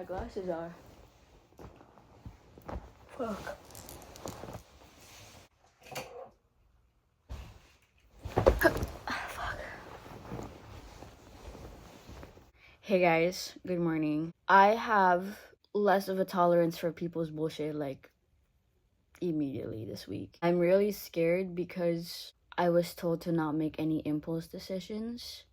my glasses are. Fuck. Fuck. Hey guys, good morning. I have less of a tolerance for people's bullshit like immediately this week. I'm really scared because I was told to not make any impulse decisions,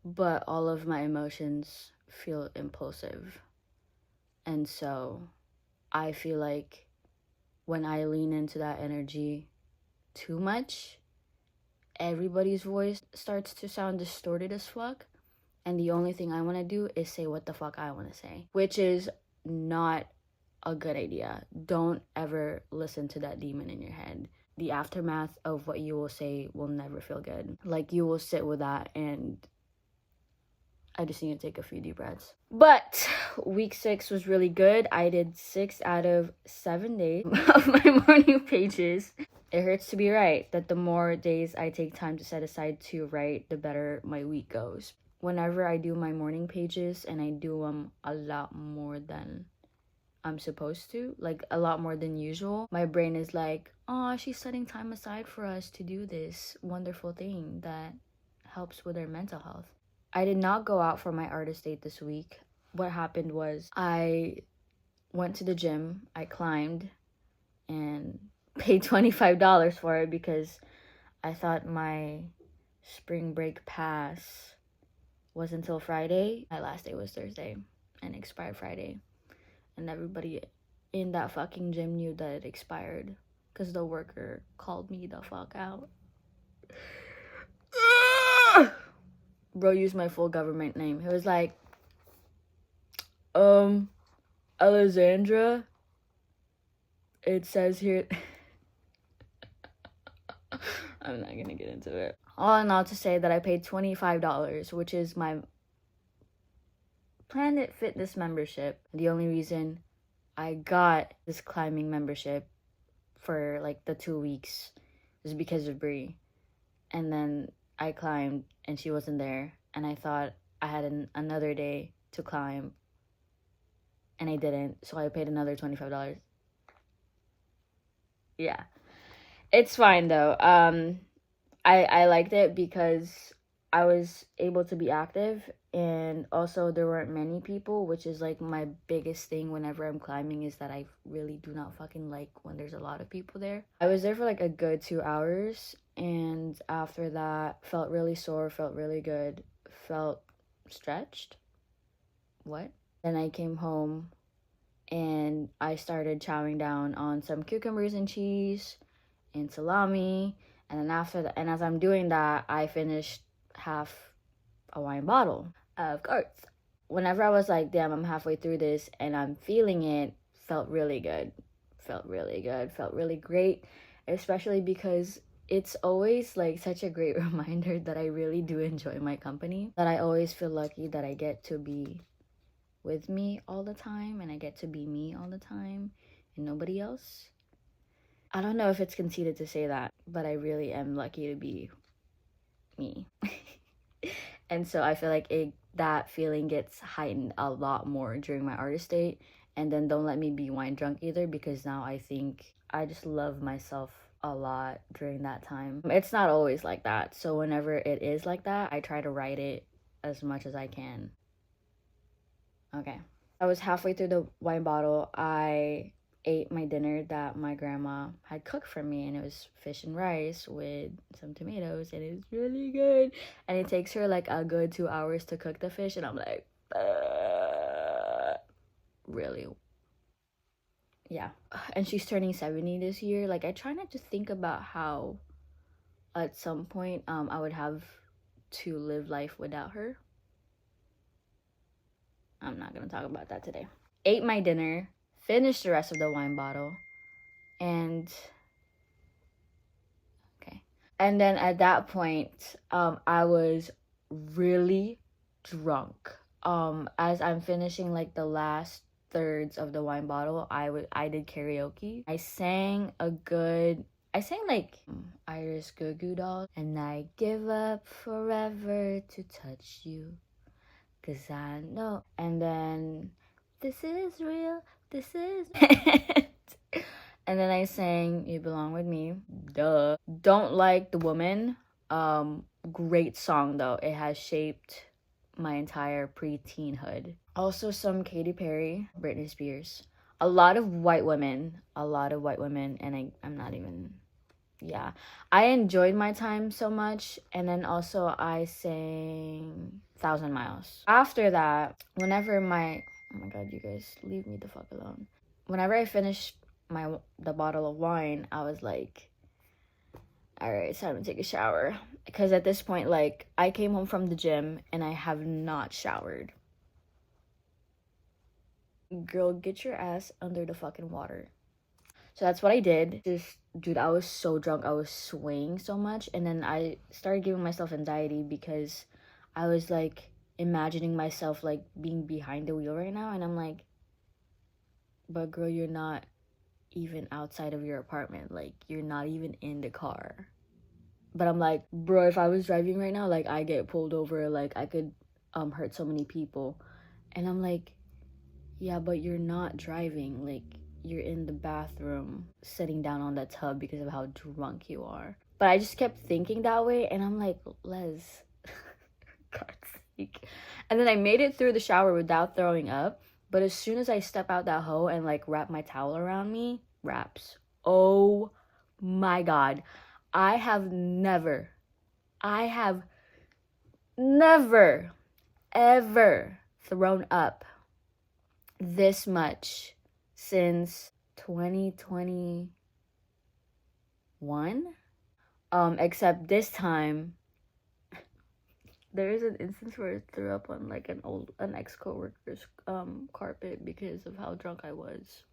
but all of my emotions feel impulsive. And so I feel like when I lean into that energy too much, everybody's voice starts to sound distorted as fuck. And the only thing I want to do is say what the fuck I want to say, which is not a good idea. Don't ever listen to that demon in your head. The aftermath of what you will say will never feel good. Like, you will sit with that, and I just need to take a few deep breaths. But week 6 was really good. I did 6 out of 7 days of my morning pages. It hurts to be right that the more days I take time to set aside to write, the better my week goes. Whenever I do my morning pages, and I do them a lot more than I'm supposed to, like a lot more than usual, my brain is like, oh, she's setting time aside for us to do this wonderful thing that helps with our mental health. I did not go out for my artist date this week. What happened was I went to the gym, I climbed, and paid $25 for it because I thought my spring break pass was until Friday. My last day was Thursday and expired Friday. And everybody in that fucking gym knew that it expired because the worker called me the fuck out. Bro used my full government name. He was like, Alexandra, it says here. I'm not gonna get into it. All in all, to say that I paid $25, which is my Planet Fitness membership. The only reason I got this climbing membership for like the 2 weeks is because of Brie. And then I climbed and she wasn't there, and I thought I had another day to climb, and I didn't, so I paid another $25. Yeah, it's fine though. I liked it because I was able to be active, and also there weren't many people, which is like my biggest thing whenever I'm climbing, is that I really do not fucking like when there's a lot of people there. I was there for like a good 2 hours, and after that felt really sore, felt really good, felt stretched. What? Then I came home and I started chowing down on some cucumbers and cheese and salami. And then after that, and as I'm doing that, I finished half a wine bottle, of course. Whenever I was like, damn, I'm halfway through this and I'm feeling it, felt really good. Felt really good. Felt really great. Especially because it's always like such a great reminder that I really do enjoy my company. That I always feel lucky that I get to be with me all the time, and I get to be me all the time and nobody else. I don't know if it's conceited to say that, but I really am lucky to be me. And so I feel like that feeling gets heightened a lot more during my artist date. And then don't let me be wine drunk either, because now I think I just love myself a lot during that time. It's not always like that, so whenever it is like that, I try to write it as much as I can. Okay, I was halfway through the wine bottle. I ate my dinner that my grandma had cooked for me, and it was fish and rice with some tomatoes, and it was really good. And it takes her like a good 2 hours to cook the fish, and I'm like, really? Yeah. And she's turning 70 this year. Like, I try not to think about how at some point I would have to live life without her. I'm not gonna talk about that today. Ate my dinner, finished the rest of the wine bottle, and okay. And then at that point, I was really drunk. As I'm finishing like the last thirds of the wine bottle, I did karaoke. I sang like Iris Goo Goo Dolls, and I give up forever to touch you, 'cause I know. And then This is real. This is. And then I sang You Belong With Me. Duh. Don't Like the Woman. Great song though. It has shaped my entire pre-teenhood. Also some Katy Perry, Britney Spears. A lot of white women. A lot of white women. And I'm not even. Yeah. I enjoyed my time so much. And then also I sang 1,000 Miles. After that, whenever my. Oh my god, you guys, leave me the fuck alone. Whenever I finished the bottle of wine, I was like, all right, it's time to take a shower. Because at this point, like, I came home from the gym and I have not showered. Girl, get your ass under the fucking water. So that's what I did. Dude, I was so drunk. I was swaying so much. And then I started giving myself anxiety because I was like imagining myself like being behind the wheel right now. And I'm like, but girl, you're not even outside of your apartment. Like, you're not even in the car. But I'm like, bro, if I was driving right now, like, I get pulled over, like, I could hurt so many people. And I'm like, yeah, but you're not driving. Like, you're in the bathroom sitting down on the tub because of how drunk you are. But I just kept thinking that way, and I'm like, Les, God's sake. And then I made it through the shower without throwing up. But as soon as I step out that hole and like wrap my towel around me, wraps. Oh my god. I have never, ever thrown up this much since 2021. Except this time, there is an instance where I threw up on like an ex-coworker's carpet because of how drunk I was.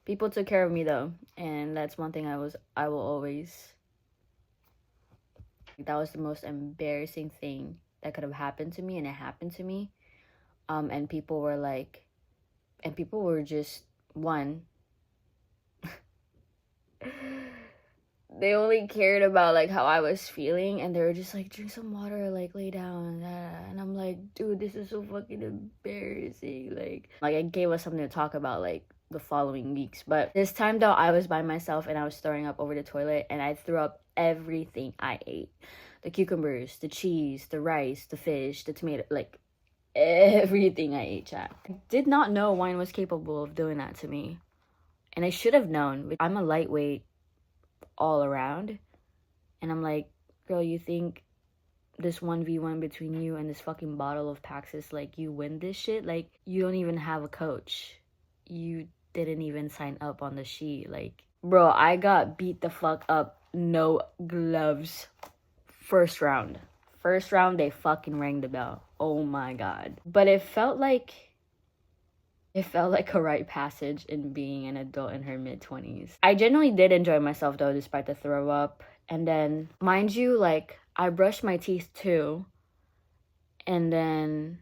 People took care of me though, and that's one thing I will always. That was the most embarrassing thing that could have happened to me, and it happened to me. And people were just one. They only cared about like how I was feeling, and they were just like, drink some water, like lay down, and I'm like, dude, this is so fucking embarrassing. Like it gave us something to talk about like the following weeks. But this time though, I was by myself and I was throwing up over the toilet, and I threw up everything I ate. The cucumbers, the cheese, the rice, the fish, the tomato, like everything I ate, chat. I did not know wine was capable of doing that to me. And I should have known. I'm a lightweight all around. And I'm like, girl, you think this 1v1 between you and this fucking bottle of Paxis, like, you win this shit? Like, you don't even have a coach. You didn't even sign up on the sheet. Like, bro, I got beat the fuck up. No gloves. First round, they fucking rang the bell. Oh my god. But it felt like a rite passage in being an adult in her mid-20s. I genuinely did enjoy myself though, despite the throw up. And then, mind you, like, I brushed my teeth too. And then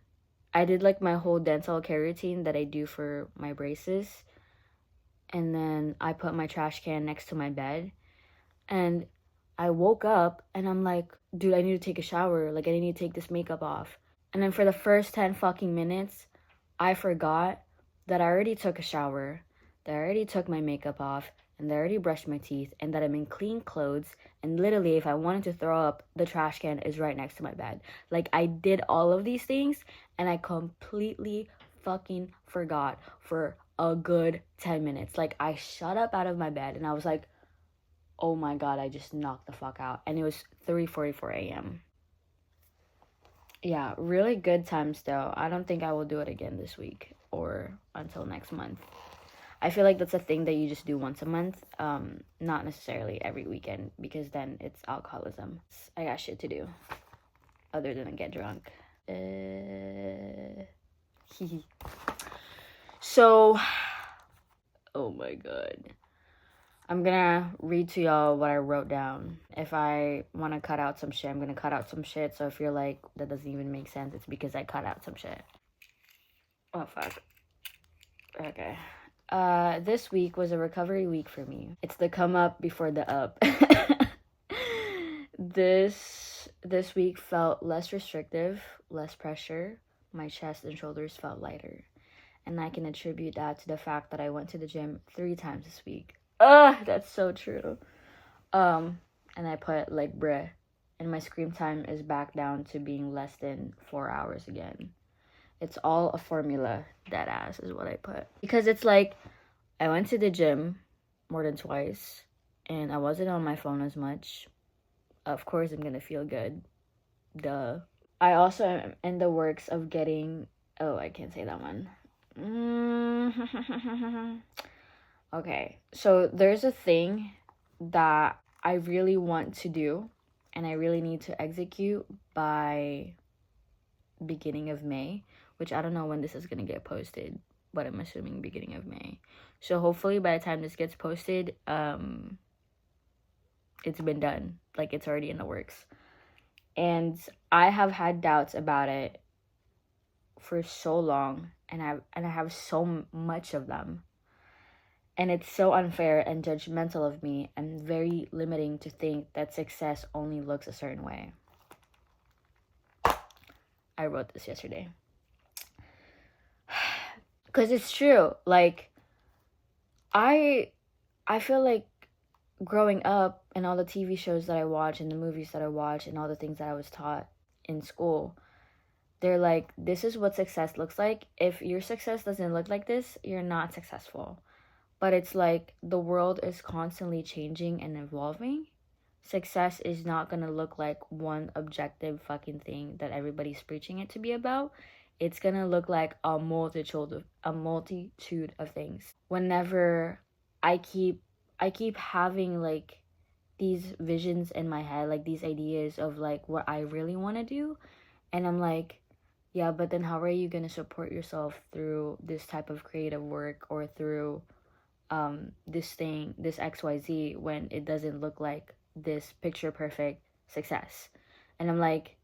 I did like my whole dental care routine that I do for my braces. And then I put my trash can next to my bed. And I woke up and I'm like, dude, I need to take a shower. Like, I need to take this makeup off. And then for the first 10 fucking minutes, I forgot that I already took a shower, that I already took my makeup off, and that I already brushed my teeth, and that I'm in clean clothes. And literally, if I wanted to throw up, the trash can is right next to my bed. Like, I did all of these things, and I completely fucking forgot for a good 10 minutes. Like, I shut up out of my bed, and I was like, oh my god, I just knocked the fuck out. And it was 3:44 a.m. Yeah, really good time still. I don't think I will do it again this week or until next month. I feel like that's a thing that you just do once a month, not necessarily every weekend, because then it's alcoholism. I got shit to do other than get drunk. So, oh my god. I'm gonna read to y'all what I wrote down. If I want to cut out some shit, I'm gonna cut out some shit. So if you're like, that doesn't even make sense, it's because I cut out some shit. Oh, fuck. Okay. This week was a recovery week for me. It's the come up before the up. This this week felt less restrictive, less pressure. My chest and shoulders felt lighter. And I can attribute that to the fact that I went to the gym 3 times this week. Ugh, that's so true. And I put like bruh. And my screen time is back down to being less than 4 hours again. It's all a formula, that ass is what I put. Because it's like, I went to the gym more than twice, and I wasn't on my phone as much. Of course, I'm gonna feel good. Duh. I also am in the works of getting... Oh, I can't say that one. Okay, so there's a thing that I really want to do, and I really need to execute by beginning of May, which I don't know when this is gonna get posted, but I'm assuming beginning of May. So hopefully by the time this gets posted, it's been done. Like, it's already in the works. And I have had doubts about it for so long, and I have so much of them. And it's so unfair and judgmental of me, and very limiting to think that success only looks a certain way. I wrote this yesterday. Because it's true. Like, I feel like growing up and all the TV shows that I watch and the movies that I watch and all the things that I was taught in school, they're like, this is what success looks like. If your success doesn't look like this, you're not successful. But it's like, the world is constantly changing and evolving. Success is not gonna look like one objective fucking thing that everybody's preaching it to be about. It's gonna look like a multitude of things. Whenever I keep having like these visions in my head, like these ideas of like what I really want to do, and I'm like, yeah, but then how are you gonna support yourself through this type of creative work, or through this thing, this XYZ, when it doesn't look like this picture perfect success? And I'm like,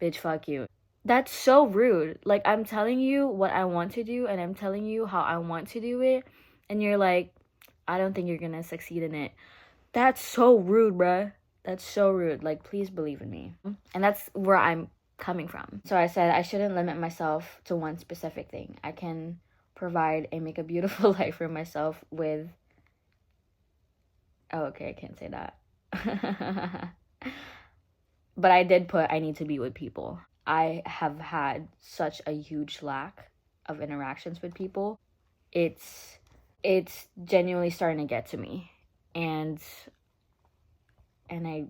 bitch, fuck you. That's so rude. Like, I'm telling you what I want to do, and I'm telling you how I want to do it, and you're like, I don't think you're gonna succeed in it. That's so rude, bruh. That's so rude. Like, please believe in me. And that's where I'm coming from. So I said I shouldn't limit myself to one specific thing. I can provide and make a beautiful life for myself with... Oh, okay, I can't say that. But I did put, I need to be with people. I have had such a huge lack of interactions with people. It's genuinely starting to get to me. And I,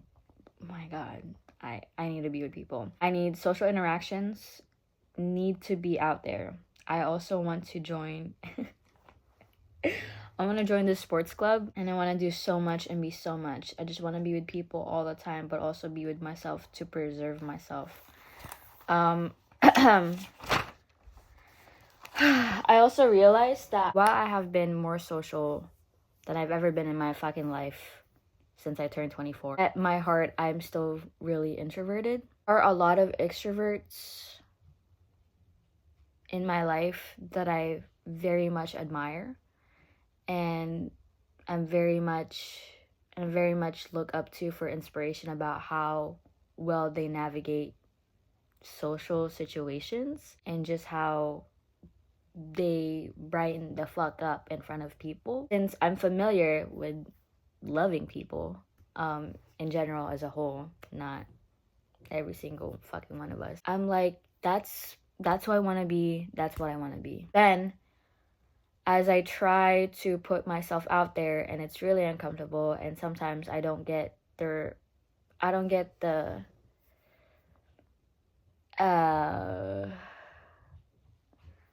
my God, I need to be with people. I need social interactions, need to be out there. I also want to join... I want to join this sports club, and I want to do so much and be so much. I just want to be with people all the time, but also be with myself to preserve myself. I also realized that while I have been more social than I've ever been in my fucking life since I turned 24, at my heart, I'm still really introverted. There are a lot of extroverts in my life that I very much admire, and I'm very much look up to for inspiration about how well they navigate social situations, and just how they brighten the fuck up in front of people. Since I'm familiar with loving people in general, as a whole, not every single fucking one of us, I'm like, that's who I want to be. That's what I want to be. Then as I try to put myself out there, and it's really uncomfortable, and sometimes I don't get the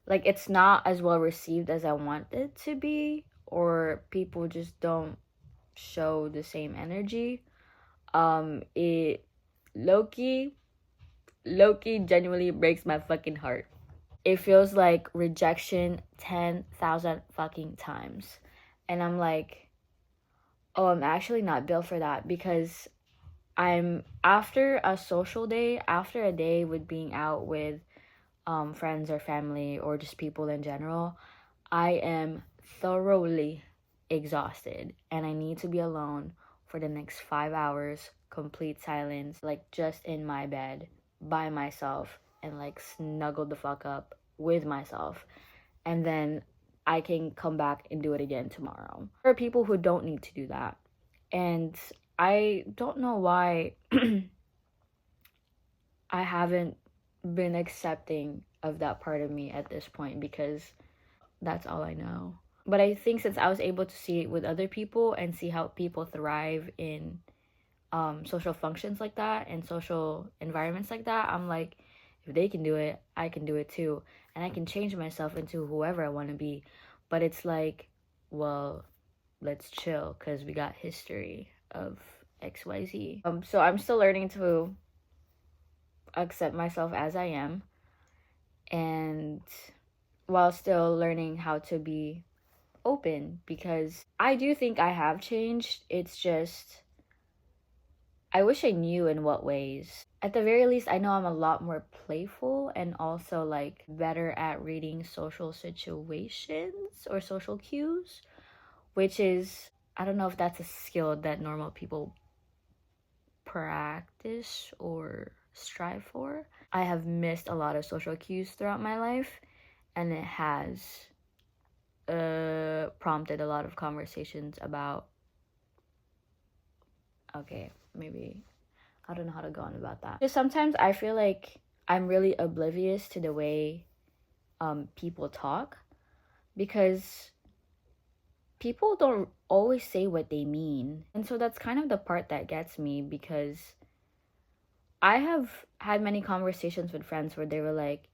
like, it's not as well received as I want it to be, or people just don't show the same energy. It low-key genuinely breaks my fucking heart. It feels like rejection 10,000 fucking times. And I'm like, oh, I'm actually not built for that, because I'm, after a social day, after a day with being out with friends or family, or just people in general, I am thoroughly exhausted, and I need to be alone for the next 5 hours, complete silence, like just in my bed by myself, and like snuggle the fuck up with myself. And then I can come back and do it again tomorrow. There are people who don't need to do that. And I don't know why I haven't been accepting of that part of me at this point, because that's all I know. But I think since I was able to see it with other people and see how people thrive in social functions like that and social environments like that, I'm like, if they can do it, I can do it too. And I can change myself into whoever I want to be. But it's like, well, let's chill because we got history of XYZ. So I'm still learning to accept myself as I am, and while still learning how to be open, because I do think I have changed. It's just I wish I knew in what ways. At the very least, I know I'm a lot more playful and also like better at reading social situations or social cues, which is, I don't know if that's a skill that normal people practice or strive for. I have missed a lot of social cues throughout my life, and it has prompted a lot of conversations about, okay, maybe I don't know how to go on about that. Just sometimes I feel like I'm really oblivious to the way people talk, because people don't always say what they mean. And so that's kind of the part that gets me, because I have had many conversations with friends where they were like,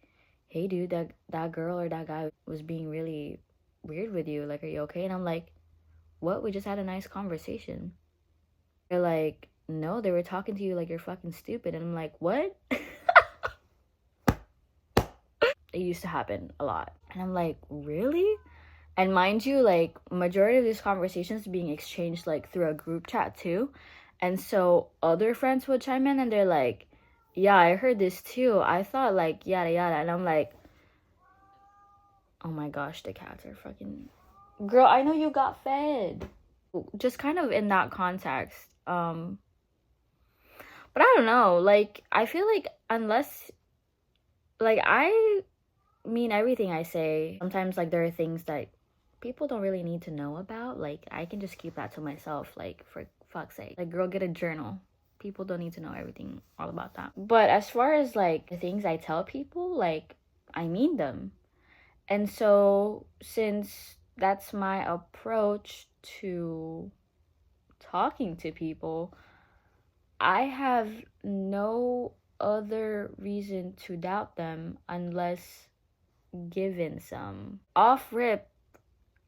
hey dude, that girl or that guy was being really weird with you, like, are you okay? And I'm like, what? We just had a nice conversation. They're like, no, they were talking to you like you're fucking stupid. And I'm like, what? It used to happen a lot. And I'm like, really? And mind you, like, majority of these conversations being exchanged like through a group chat too. And so other friends would chime in and they're like, yeah, I heard this too. I thought like yada yada. And I'm like, oh my gosh, the cats are fucking... Girl, I know you got fed. Just kind of in that context. But I don't know. Like, I feel like unless... Like, I mean everything I say. Sometimes, like, there are things that people don't really need to know about. Like, I can just keep that to myself. Like, for fuck's sake. Like, girl, get a journal. People don't need to know everything all about that. But as far as, like, the things I tell people, like, I mean them. And so, since that's my approach to talking to people, I have no other reason to doubt them unless given some. Off rip,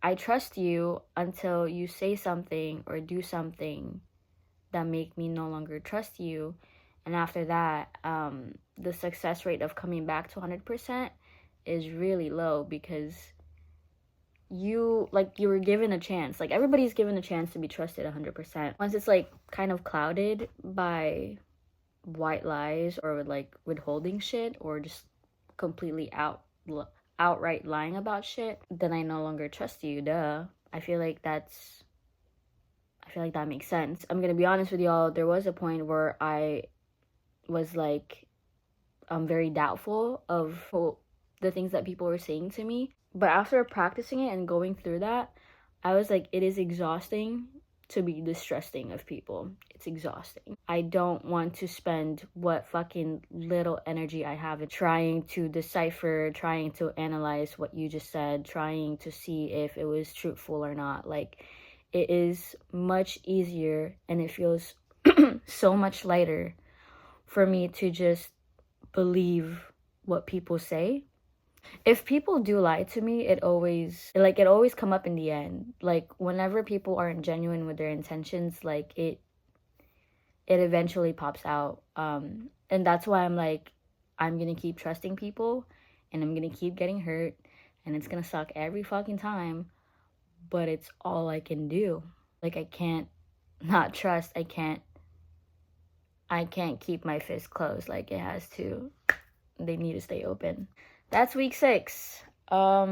I trust you until you say something or do something that make me no longer trust you. And after that, the success rate of coming back to 100% is really low, because you were given a chance. Like, everybody's given a chance to be trusted 100%. Once it's like kind of clouded by white lies or like withholding shit or just completely outright lying about shit, then I no longer trust you. Duh. I feel like that makes sense. I'm gonna be honest with y'all. There was a point where I was like very doubtful of the things that people were saying to me. But after practicing it and going through that, I was like, it is exhausting to be distrusting of people. It's exhausting. I don't want to spend what fucking little energy I have in trying to decipher, trying to analyze what you just said, trying to see if it was truthful or not. Like, it is much easier and it feels so much lighter for me to just believe what people say. If people do lie to me, it always come up in the end. Like, whenever people aren't genuine with their intentions, like, it eventually pops out. And that's why I'm like, I'm gonna keep trusting people and I'm gonna keep getting hurt and it's gonna suck every fucking time, but it's all I can do. Like, I can't not trust. I can't keep my fist closed. Like, it has to. They need to stay open. That's week 6. A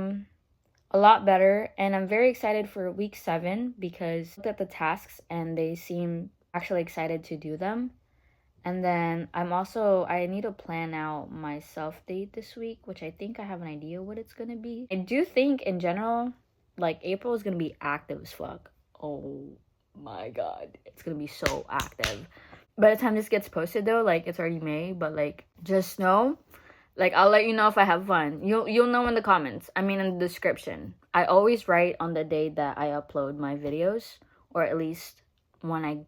lot better, and I'm very excited for week 7 because I looked at the tasks and they seem Actually excited to do them. And then I need to plan out my self date this week, which I think I have an idea what it's gonna be. I do think in general, like April is gonna be active as fuck. Oh my god, it's gonna be so active. By the time this gets posted though, like it's already May, but like just know, like I'll let you know if I have fun. You'll know in the comments. I mean in the description. I always write on the day that I upload my videos, or at least when I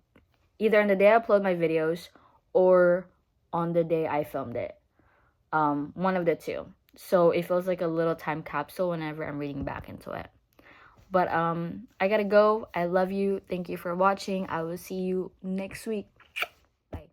either on the day I upload my videos or on the day I filmed it. One of the two. So it feels like a little time capsule whenever I'm reading back into it. But I gotta go. I love you. Thank you for watching. I will see you next week. Bye.